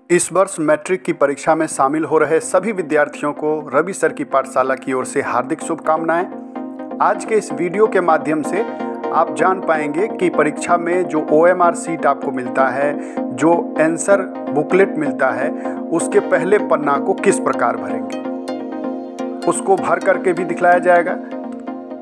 इस वर्ष मैट्रिक की परीक्षा में शामिल हो रहे सभी विद्यार्थियों को रवि सर की पाठशाला की ओर से हार्दिक शुभकामनाएं। आज के इस वीडियो के माध्यम से आप जान पाएंगे कि परीक्षा में जो OMR सीट आपको मिलता है, जो आंसर बुकलेट मिलता है, उसके पहले पन्ना को किस प्रकार भरेंगे, उसको भर करके भी दिखलाया जाएगा,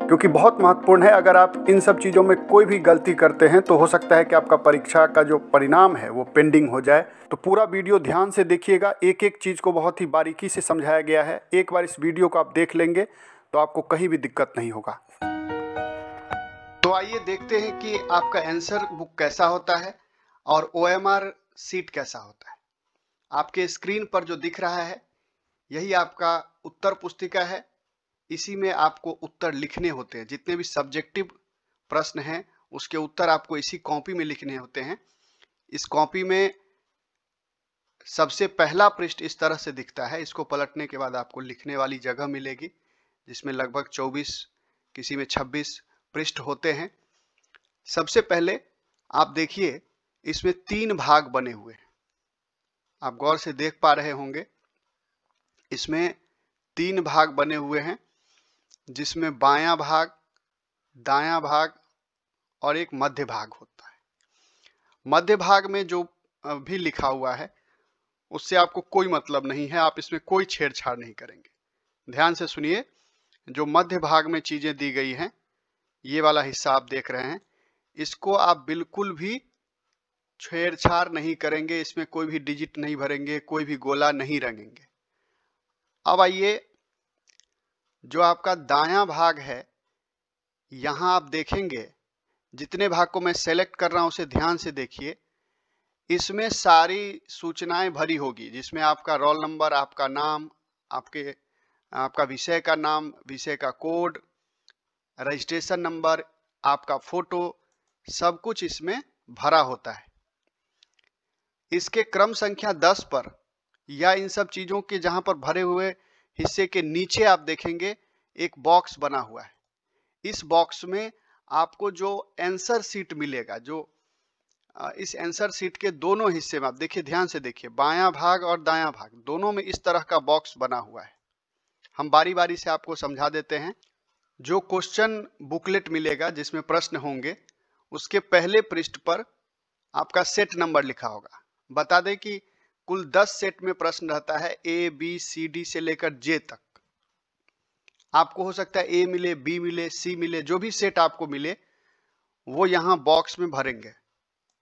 क्योंकि बहुत महत्वपूर्ण है। अगर आप इन सब चीज़ों में कोई भी गलती करते हैं तो हो सकता है कि आपका परीक्षा का जो परिणाम है वो पेंडिंग हो जाए। तो पूरा वीडियो ध्यान से देखिएगा, एक एक चीज़ को बहुत ही बारीकी से समझाया गया है। एक बार इस वीडियो को आप देख लेंगे तो आपको कहीं भी दिक्कत नहीं होगा। तो आइए देखते हैं कि आपका आंसर बुक कैसा होता है और OMR सीट कैसा होता है। आपके स्क्रीन पर जो दिख रहा है यही आपका उत्तर पुस्तिका है। इसी में आपको उत्तर लिखने होते हैं। जितने भी सब्जेक्टिव प्रश्न हैं उसके उत्तर आपको इसी कॉपी में लिखने होते हैं। इस कॉपी में सबसे पहला पृष्ठ इस तरह से दिखता है। इसको पलटने के बाद आपको लिखने वाली जगह मिलेगी, जिसमें लगभग 24, किसी में 26 पृष्ठ होते हैं। सबसे पहले आप देखिए, इसमें 3 भाग बने हुए हैं। आप गौर से देख पा रहे होंगे, इसमें 3 भाग बने हुए हैं, जिसमें बायां भाग, दायां भाग और एक मध्य भाग होता है। मध्य भाग में जो भी लिखा हुआ है उससे आपको कोई मतलब नहीं है, आप इसमें कोई छेड़छाड़ नहीं करेंगे। ध्यान से सुनिए, जो मध्य भाग में चीजें दी गई हैं, ये वाला हिस्सा आप देख रहे हैं, इसको आप बिल्कुल भी छेड़छाड़ नहीं करेंगे। इसमें कोई भी डिजिट नहीं भरेंगे, कोई भी गोला नहीं रंगेंगे। अब आइए, जो आपका दायां भाग है, यहां आप देखेंगे, जितने भाग को मैं सेलेक्ट कर रहा हूं उसे ध्यान से देखिए। इसमें सारी सूचनाएं भरी होगी, जिसमें आपका रोल नंबर, आपका नाम, आपका विषय का नाम, विषय का कोड, रजिस्ट्रेशन नंबर, आपका फोटो, सब कुछ इसमें भरा होता है। इसके क्रम संख्या 10 पर या इन सब चीजों के जहां पर भरे हुए हिस्से के नीचे आप देखेंगे एक बॉक्स बना हुआ है। इस बॉक्स में आपको जो आंसर सीट मिलेगा, जो इस आंसर सीट के दोनों हिस्से में आप देखिए, ध्यान से देखिए, बायां भाग और दायां भाग दोनों में इस तरह का बॉक्स बना हुआ है। हम बारी बारी से आपको समझा देते हैं। जो क्वेश्चन बुकलेट मिलेगा जिसमें प्रश्न होंगे, उसके पहले पृष्ठ पर आपका सेट नंबर लिखा होगा। बता दें कि कुल 10 सेट में प्रश्न रहता है, A, B, C, D से लेकर J तक। आपको हो सकता है A मिले, B मिले, C मिले, जो भी सेट आपको मिले वो यहाँ बॉक्स में भरेंगे।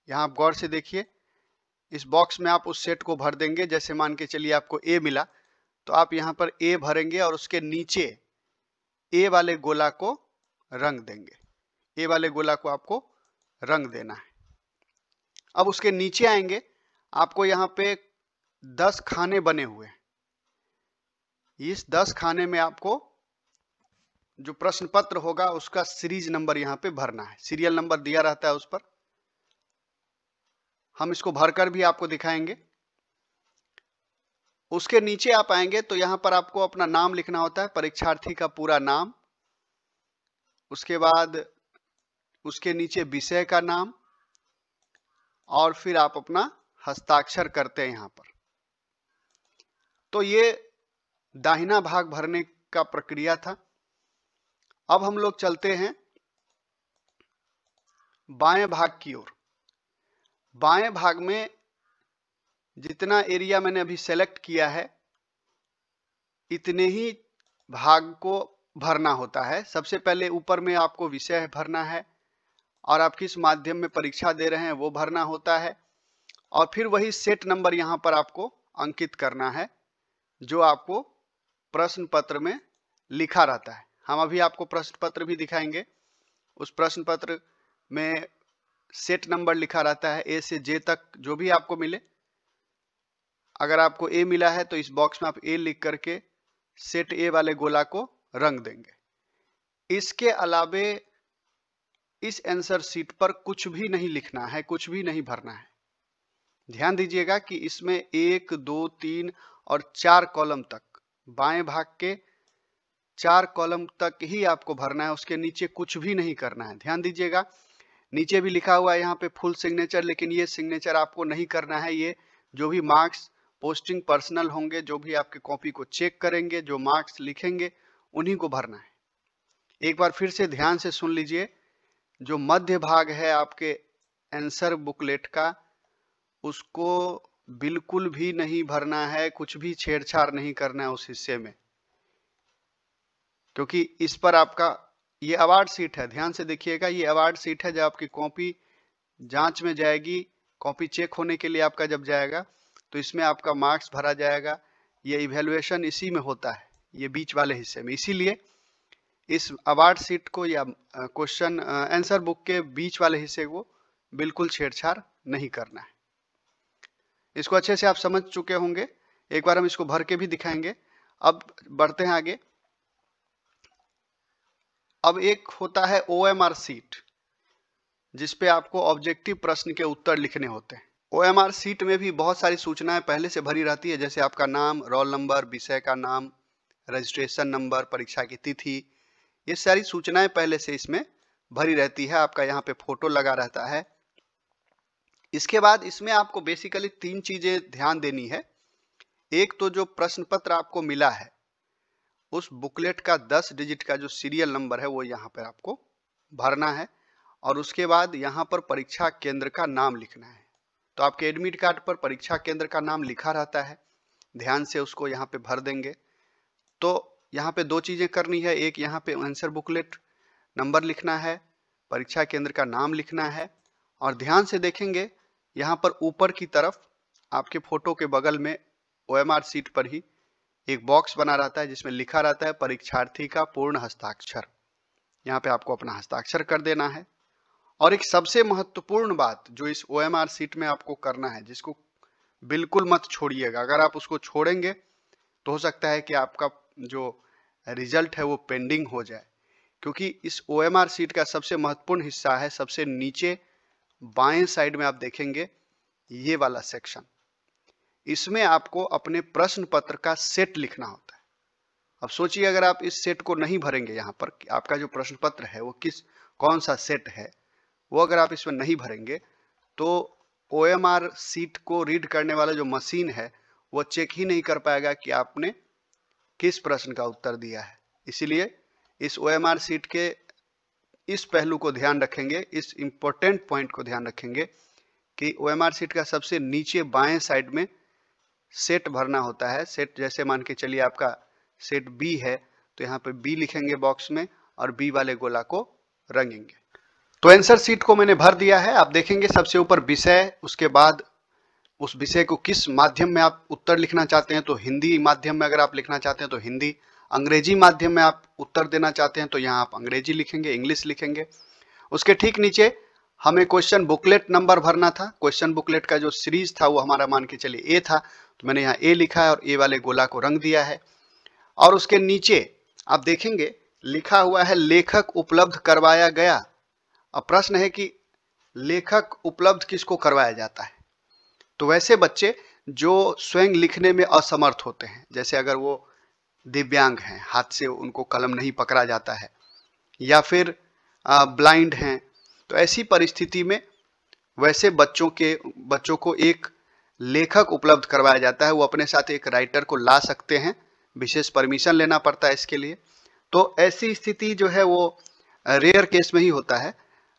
यहाँ आप गौर से देखिए, इस बॉक्स में आप उस सेट को भर देंगे। जैसे मान के चलिए आपको A मिला, तो आप यहाँ पर A भरेंगे और उसके नीचे A वाले गोला को रंग देंगे। A वाले गोला को आपको रंग देना है। अब उसके नीचे आएंगे, आपको यहाँ पे 10 खाने बने हुए हैं। इस 10 खाने में आपको जो प्रश्न पत्र होगा उसका सीरीज नंबर यहाँ पे भरना है। सीरियल नंबर दिया रहता है उस पर। हम इसको भरकर भी आपको दिखाएंगे। उसके नीचे आप आएंगे तो यहाँ पर आपको अपना नाम लिखना होता है, परीक्षार्थी का पूरा नाम। उसके बाद उसके नीचे विषय का नाम, और फिर आप अपना हस्ताक्षर करते हैं यहाँ पर। तो ये दाहिना भाग भरने का प्रक्रिया था। अब हम लोग चलते हैं बाएं भाग की ओर। बाएं भाग में जितना एरिया मैंने अभी सेलेक्ट किया है, इतने ही भाग को भरना होता है। सबसे पहले ऊपर में आपको विषय भरना है और आप किस माध्यम में परीक्षा दे रहे हैं वो भरना होता है, और फिर वही सेट नंबर यहाँ पर आपको अंकित करना है, जो आपको प्रश्न पत्र में लिखा रहता है। हम अभी आपको प्रश्न पत्र भी दिखाएंगे। उस प्रश्न पत्र में सेट नंबर लिखा रहता है, A से J तक जो भी आपको मिले। अगर आपको A मिला है तो इस बॉक्स में आप A लिख करके सेट A वाले गोला को रंग देंगे। इसके अलावे इस आंसर सीट पर कुछ भी नहीं लिखना है, कुछ भी नहीं भरना है। ध्यान दीजिएगा कि इसमें 1, 2, 3 और 4 कॉलम तक, बाएं भाग के 4 कॉलम तक ही आपको भरना है। उसके नीचे कुछ भी नहीं करना है। ध्यान दीजिएगा, नीचे भी लिखा हुआ है यहाँ पे फुल सिग्नेचर, लेकिन ये सिग्नेचर आपको नहीं करना है। ये जो भी मार्क्स पोस्टिंग पर्सनल होंगे, जो भी आपके कॉपी को चेक करेंगे, जो मार्क्स लिखेंगे, उन्हीं को भरना है। एक बार फिर से ध्यान से सुन लीजिए, जो मध्य भाग है आपके आंसर बुकलेट का, उसको बिल्कुल भी नहीं भरना है, कुछ भी छेड़छाड़ नहीं करना है उस हिस्से में, क्योंकि इस पर आपका ये अवार्ड सीट है। ध्यान से देखिएगा, ये अवार्ड सीट है। जब आपकी कॉपी जांच में जाएगी, कॉपी चेक होने के लिए आपका जब जाएगा, तो इसमें आपका मार्क्स भरा जाएगा। ये इवैल्यूएशन इसी में होता है, ये बीच वाले हिस्से में। इसीलिए इस अवार्ड सीट को या क्वेश्चन आंसर बुक के बीच वाले हिस्से को बिल्कुल छेड़छाड़ नहीं करना है। इसको अच्छे से आप समझ चुके होंगे। एक बार हम इसको भर के भी दिखाएंगे। अब बढ़ते हैं आगे। अब एक होता है OMR सीट, जिसपे आपको ऑब्जेक्टिव प्रश्न के उत्तर लिखने होते हैं। OMR सीट में भी बहुत सारी सूचनाएं पहले से भरी रहती है, जैसे आपका नाम, रोल नंबर, विषय का नाम, रजिस्ट्रेशन नंबर, परीक्षा की तिथि, ये सारी सूचनाएं पहले से इसमें भरी रहती है। आपका यहाँ पे फोटो लगा रहता है। इसके बाद इसमें आपको बेसिकली 3 चीजें ध्यान देनी है। एक तो जो प्रश्न पत्र आपको मिला है, उस बुकलेट का 10 डिजिट का जो सीरियल नंबर है वो यहाँ पर आपको भरना है, और उसके बाद यहाँ पर परीक्षा केंद्र का नाम लिखना है। तो आपके एडमिट कार्ड पर परीक्षा केंद्र का नाम लिखा रहता है, ध्यान से उसको यहाँ पे भर देंगे। तो यहाँ पे 2 चीजें करनी है, एक यहाँ पे आंसर बुकलेट नंबर लिखना है, परीक्षा केंद्र का नाम लिखना है, और ध्यान से देखेंगे यहाँ पर ऊपर की तरफ आपके फोटो के बगल में OMR सीट पर ही एक बॉक्स बना रहता है, जिसमें लिखा रहता है परीक्षार्थी का पूर्ण हस्ताक्षर। यहाँ पे आपको अपना हस्ताक्षर कर देना है। और एक सबसे महत्वपूर्ण बात जो इस OMR सीट में आपको करना है, जिसको बिल्कुल मत छोड़िएगा, अगर आप उसको छोड़ेंगे तो हो सकता है कि आपका जो रिजल्ट है वो पेंडिंग हो जाए, क्योंकि इस OMR सीट का सबसे महत्वपूर्ण हिस्सा है सबसे नीचे बाएं साइड में आप देखेंगे ये वाला सेक्शन। इसमें आपको अपने प्रश्न पत्र का सेट लिखना होता है। अब सोचिए, अगर आप इस सेट को नहीं भरेंगे, यहाँ पर आपका जो प्रश्न पत्र है वो कौन सा सेट है, वो अगर आप इसमें नहीं भरेंगे तो OMR सीट को रीड करने वाला जो मशीन है वो चेक ही नहीं कर पाएगा कि आपने किस प्रश्न का उत्तर दिया है। इसीलिए इस OMR सीट के इस पहलू को ध्यान रखेंगे, इस इंपॉर्टेंट पॉइंट को ध्यान रखेंगे कि OMR सीट का सबसे नीचे बाएं साइड में सेट भरना होता है। सेट जैसे मान के चलिए आपका सेट B है, तो यहाँ पे B लिखेंगे बॉक्स में और B वाले गोला को रंगेंगे। तो आंसर सीट को मैंने भर दिया है। आप देखेंगे सबसे ऊपर विषय, उसके बाद उस विषय को किस माध्यम में आप उत्तर लिखना चाहते हैं, तो हिंदी माध्यम में अगर आप लिखना चाहते हैं तो हिंदी, अंग्रेजी माध्यम में आप उत्तर देना चाहते हैं तो यहाँ आप अंग्रेजी लिखेंगे, इंग्लिश लिखेंगे। उसके ठीक नीचे हमें क्वेश्चन बुकलेट नंबर भरना था। क्वेश्चन बुकलेट का जो सीरीज था वो हमारा मान के चलिए A था, तो मैंने यहाँ A लिखा है और A वाले गोला को रंग दिया है। और उसके नीचे आप देखेंगे लिखा हुआ है लेखक उपलब्ध करवाया गया। अब प्रश्न है कि लेखक उपलब्ध किसको करवाया जाता है, तो वैसे बच्चे जो स्वयं लिखने में असमर्थ होते हैं, जैसे अगर वो दिव्यांग हैं, हाथ से उनको कलम नहीं पकड़ा जाता है, या फिर ब्लाइंड हैं, तो ऐसी परिस्थिति में वैसे बच्चों को एक लेखक उपलब्ध करवाया जाता है। वो अपने साथ एक राइटर को ला सकते हैं, विशेष परमिशन लेना पड़ता है इसके लिए। तो ऐसी स्थिति जो है वो रेयर केस में ही होता है।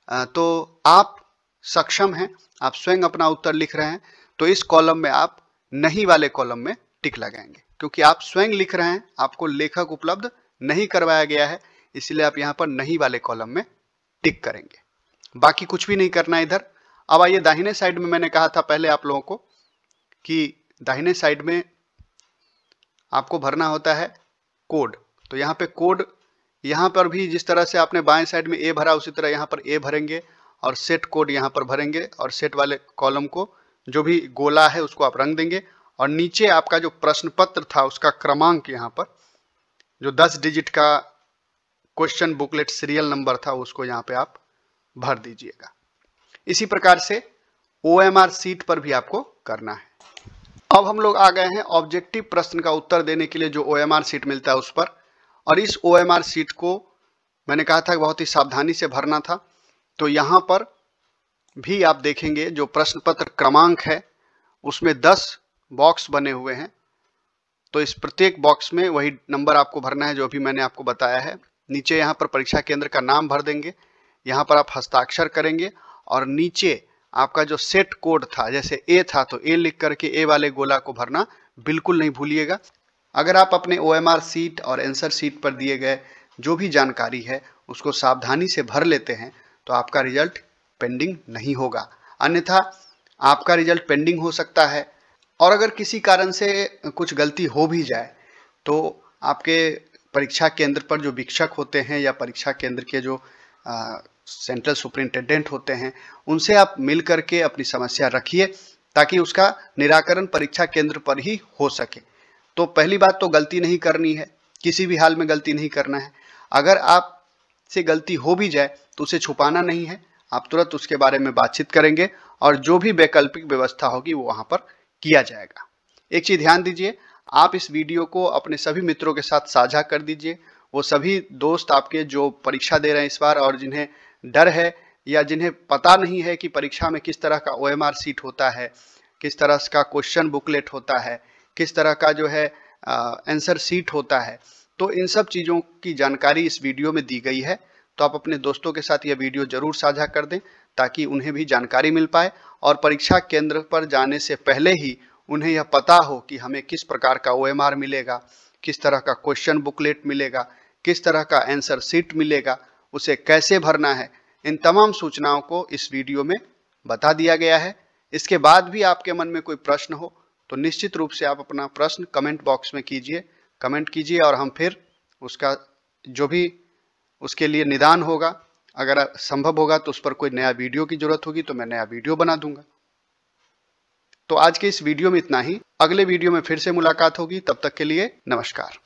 तो आप सक्षम हैं, आप स्वयं अपना उत्तर लिख रहे हैं, तो इस कॉलम में आप नहीं वाले कॉलम में टिक लगाएंगे, क्योंकि आप स्वयं लिख रहे हैं, आपको लेखक उपलब्ध नहीं करवाया गया है, इसलिए आप यहाँ पर नहीं वाले कॉलम में टिक करेंगे। बाकी कुछ भी नहीं करना है इधर। अब आइए दाहिने साइड में, मैंने कहा था पहले आप लोगों को कि दाहिने साइड में आपको भरना होता है कोड। तो यहाँ पे कोड, यहाँ पर भी जिस तरह से आपने बाएं साइड में A भरा, उसी तरह यहाँ पर A भरेंगे और सेट कोड यहाँ पर भरेंगे, और सेट वाले कॉलम को जो भी गोला है उसको आप रंग देंगे, और नीचे आपका जो प्रश्न पत्र था उसका क्रमांक यहाँ पर जो 10 डिजिट का क्वेश्चन बुकलेट सीरियल नंबर था उसको यहाँ पे आप भर दीजिएगा। इसी प्रकार से OMR सीट पर भी आपको करना है। अब हम लोग आ गए हैं ऑब्जेक्टिव प्रश्न का उत्तर देने के लिए जो OMR सीट मिलता है उस पर। और इस OMR सीट को मैंने कहा था बहुत ही सावधानी से भरना था। तो यहाँ पर भी आप देखेंगे जो प्रश्न पत्र क्रमांक है उसमें 10 बॉक्स बने हुए हैं, तो इस प्रत्येक बॉक्स में वही नंबर आपको भरना है जो अभी मैंने आपको बताया है। नीचे यहाँ पर परीक्षा केंद्र का नाम भर देंगे, यहाँ पर आप हस्ताक्षर करेंगे और नीचे आपका जो सेट कोड था, जैसे ए था तो ए लिख करके ए वाले गोला को भरना बिल्कुल नहीं भूलिएगा। अगर आप अपने OMR सीट और आंसर सीट पर दिए गए जो भी जानकारी है उसको सावधानी से भर लेते हैं तो आपका रिजल्ट पेंडिंग नहीं होगा, अन्यथा आपका रिजल्ट पेंडिंग हो सकता है। और अगर किसी कारण से कुछ गलती हो भी जाए तो आपके परीक्षा केंद्र पर जो वीक्षक होते हैं या परीक्षा केंद्र के जो सेंट्रल सुपरिंटेंडेंट होते हैं उनसे आप मिल करके अपनी समस्या रखिए ताकि उसका निराकरण परीक्षा केंद्र पर ही हो सके। तो पहली बात तो गलती नहीं करनी है, किसी भी हाल में गलती नहीं करना है। अगर आप से गलती हो भी जाए तो उसे छुपाना नहीं है, आप तुरंत उसके बारे में बातचीत करेंगे और जो भी वैकल्पिक व्यवस्था होगी वो वहाँ पर किया जाएगा। एक चीज़ ध्यान दीजिए, आप इस वीडियो को अपने सभी मित्रों के साथ साझा कर दीजिए। वो सभी दोस्त आपके जो परीक्षा दे रहे हैं इस बार और जिन्हें डर है या जिन्हें पता नहीं है कि परीक्षा में किस तरह का OMR सीट होता है, किस तरह का क्वेश्चन बुकलेट होता है, किस तरह का जो है आंसर सीट होता है, तो इन सब चीज़ों की जानकारी इस वीडियो में दी गई है। तो आप अपने दोस्तों के साथ यह वीडियो जरूर साझा कर दें ताकि उन्हें भी जानकारी मिल पाए और परीक्षा केंद्र पर जाने से पहले ही उन्हें यह पता हो कि हमें किस प्रकार का OMR मिलेगा, किस तरह का क्वेश्चन बुकलेट मिलेगा, किस तरह का आंसर सीट मिलेगा, उसे कैसे भरना है। इन तमाम सूचनाओं को इस वीडियो में बता दिया गया है। इसके बाद भी आपके मन में कोई प्रश्न हो तो निश्चित रूप से आप अपना प्रश्न कमेंट बॉक्स में कमेंट कीजिए और हम फिर उसका जो भी उसके लिए निदान होगा, अगर संभव होगा तो उस पर कोई नया वीडियो की जरूरत होगी तो मैं नया वीडियो बना दूंगा। तो आज के इस वीडियो में इतना ही, अगले वीडियो में फिर से मुलाकात होगी, तब तक के लिए नमस्कार।